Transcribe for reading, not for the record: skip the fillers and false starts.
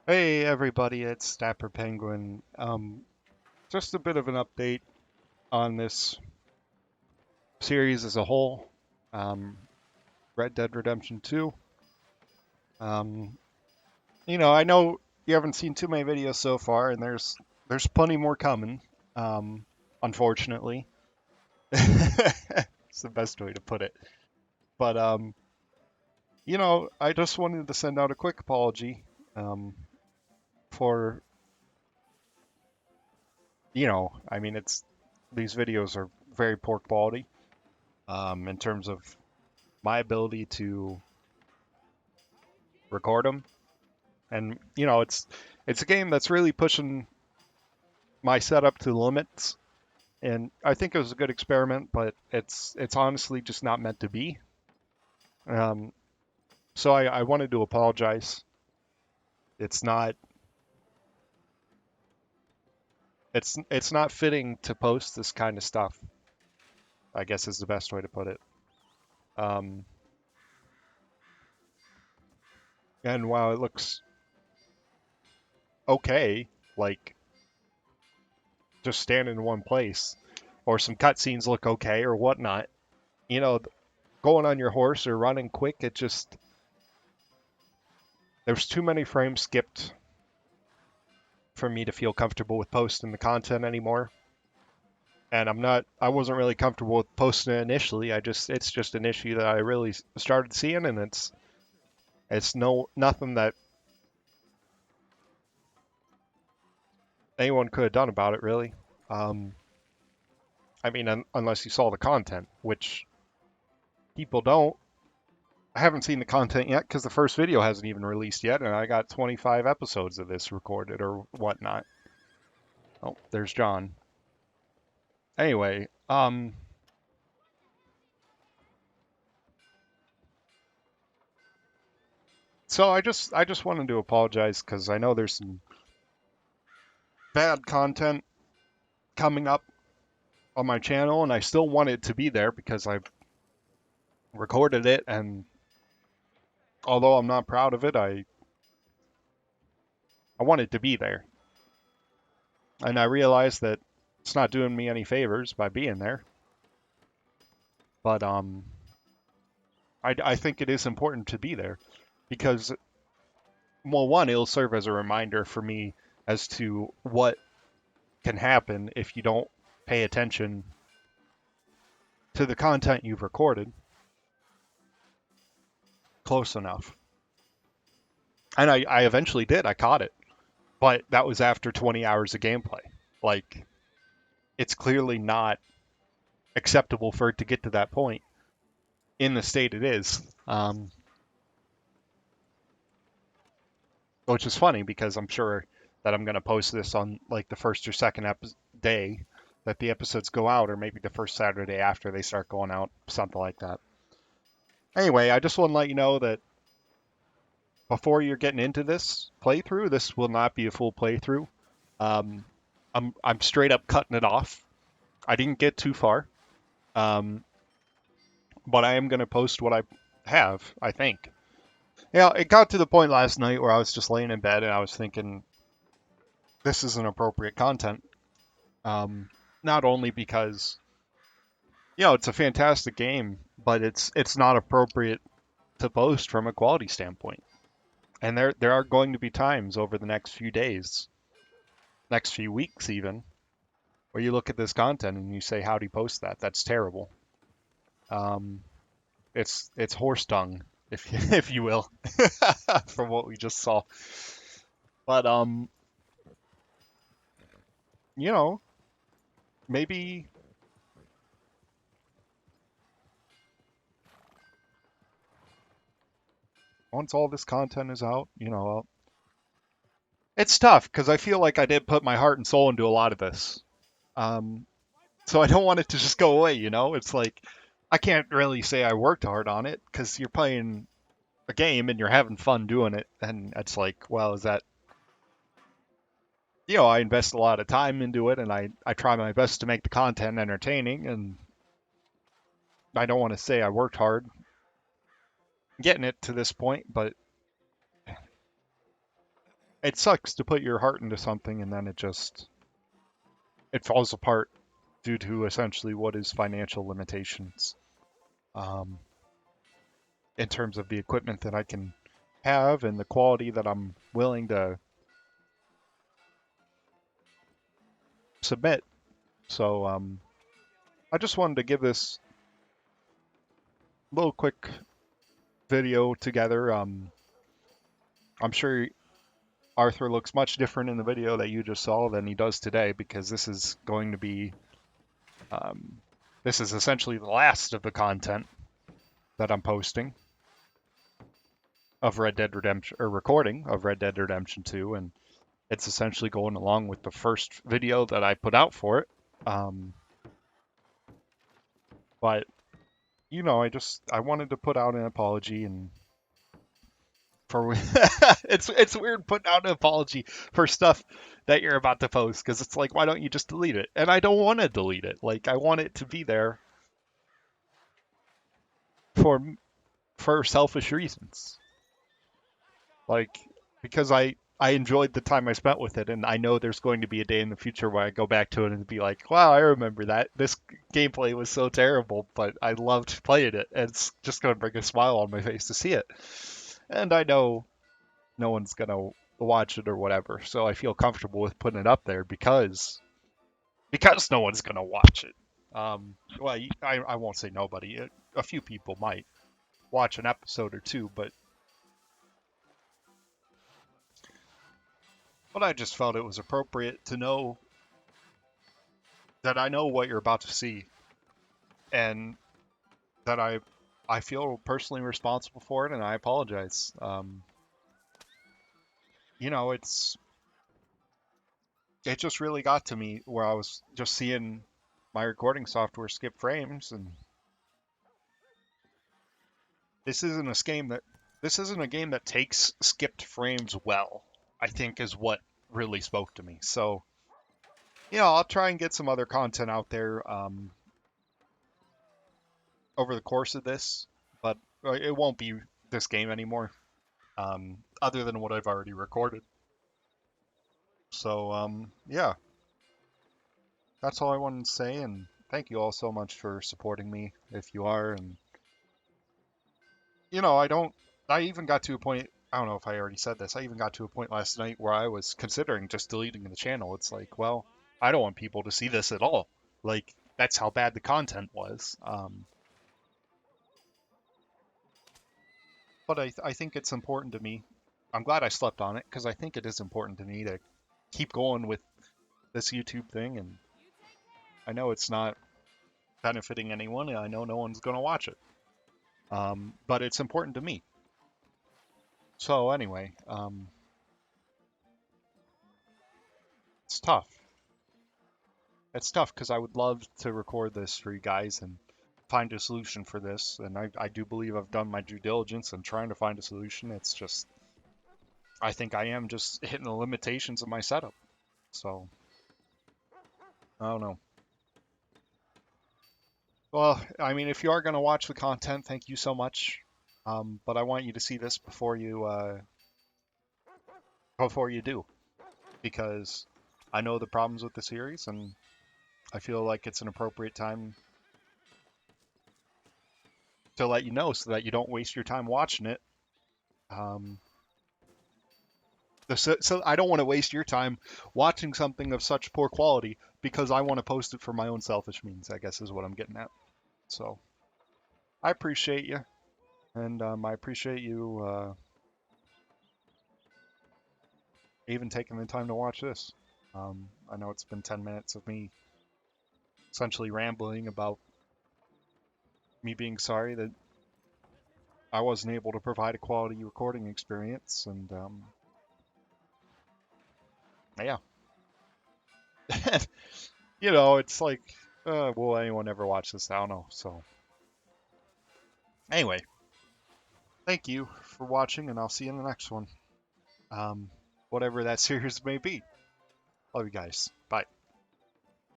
Hey everybody, it's Dapper Penguin. Just a bit of an update on this series as a whole. Um, Red Dead Redemption 2. Um, I know you haven't seen too many videos so far, and there's plenty more coming. Um, Unfortunately, it's the best way to put it. But I just wanted to send out a quick apology for I mean, it's these videos are very poor quality. In terms of my ability to record them. And it's a game that's really pushing my setup to the limits. And I think it was a good experiment, but it's honestly just not meant to be. Um, so I wanted to apologize. It's not it's not fitting to post this kind of stuff. I guess is the best way to put it. Um, and while it looks okay, like just standing in one place, or some cutscenes look okay or whatnot, you know, going on your horse or running quick, it just there's too many frames skipped for me to feel comfortable with posting the content anymore. And I wasn't really comfortable with posting it initially. It's just an issue that I really started seeing, and it's nothing that anyone could have done about it really. Um, I mean, unless you saw the content, which people don't. I haven't seen the content yet because the first video hasn't even released yet, and I got 25 episodes of this recorded or whatnot. Oh, there's John. Anyway, so I just wanted to apologize because I know there's some bad content coming up on my channel, and I still want it to be there because I've recorded it, and although I'm not proud of it, I want it to be there. And I realize that it's not doing me any favors by being there, but I think it is important to be there because, well, one, it'll serve as a reminder for me as to what can happen if you don't pay attention to the content you've recorded close enough. And I eventually did. I caught it. But that was after 20 hours of gameplay. Like, it's clearly not acceptable for it to get to that point in the state it is. Which is funny because I'm sure that I'm going to post this on like the first or second day that the episodes go out, or maybe the first Saturday after they start going out, something like that. Anyway, I just want to let you know that before you're getting into this playthrough, this will not be a full playthrough. Um, I'm straight up cutting it off. I didn't get too far, um, but I am going to post what I have. I think. Yeah, it got to the point last night where I was just laying in bed and I was thinking, this isn't appropriate content. Not only because it's a fantastic game, but it's not appropriate to post from a quality standpoint. And there are going to be times over the next few days, next few weeks even, where you look at this content and you say, "How do you post that? That's terrible." Um, it's horse dung, if if you will, from what we just saw. But you know, maybe once all this content is out, it's tough because I feel like I did put my heart and soul into a lot of this. Um, so I don't want it to just go away. It's like I can't really say I worked hard on it because you're playing a game and you're having fun doing it, and it's like, well, is that I invest a lot of time into it, and I try my best to make the content entertaining, and I don't want to say I worked hard getting it to this point, but it sucks to put your heart into something and then it falls apart due to essentially what is financial limitations. Um, in terms of the equipment that I can have and the quality that I'm willing to submit. So I just wanted to give this little quick video together. I'm sure Arthur looks much different in the video that you just saw than he does today because this is going to be this is essentially the last of the content that I'm posting of Red Dead Redemption or recording of Red Dead Redemption 2, and it's essentially going along with the first video that I put out for it. Um, but I wanted to put out an apology and for it's weird putting out an apology for stuff that you're about to post because it's like why don't you just delete it? And I don't want to delete it. Like I want it to be there for for selfish reasons. Like because I enjoyed the time I spent with it, and I know there's going to be a day in the future where I go back to it and be like, wow, I remember that. This gameplay was so terrible, but I loved playing it, and it's just going to bring a smile on my face to see it. And I know no one's going to watch it or whatever, so I feel comfortable with putting it up there because no one's going to watch it. Well, I won't say nobody. A few people might watch an episode or two, but I just felt it was appropriate to know that I know what you're about to see and that I feel personally responsible for it and I apologize. You know, it just really got to me where I was just seeing my recording software skip frames and this isn't a game that this isn't a game that takes skipped frames well, I think is what really spoke to me. So, I'll try and get some other content out there over the course of this, but it won't be this game anymore, other than what I've already recorded. So, yeah, that's all I wanted to say, and thank you all so much for supporting me if you are. And, I even got to a point, I don't know if I already said this, I even got to a point last night where I was considering just deleting the channel. It's like, well, I don't want people to see this at all. Like, that's how bad the content was. But I think it's important to me. I'm glad I slept on it because I think it is important to me to keep going with this YouTube thing. And I know it's not benefiting anyone, and I know no one's going to watch it. But it's important to me. So anyway, it's tough. It's tough because I would love to record this for you guys and find a solution for this. And I do believe I've done my due diligence in trying to find a solution. It's just, I think I am just hitting the limitations of my setup. So, I don't know. Well, I mean, if you are going to watch the content, thank you so much. But I want you to see this before you do, because I know the problems with the series, and I feel like it's an appropriate time to let you know so that you don't waste your time watching it. Um, so I don't want to waste your time watching something of such poor quality because I want to post it for my own selfish means, I guess is what I'm getting at. So I appreciate you, and I appreciate you even taking the time to watch this. I know it's been 10 minutes of me essentially rambling about me being sorry that I wasn't able to provide a quality recording experience, and yeah, it's like, will anyone ever watch this? I don't know. So anyway, thank you for watching, and I'll see you in the next one. Um, whatever that series may be. Love you guys.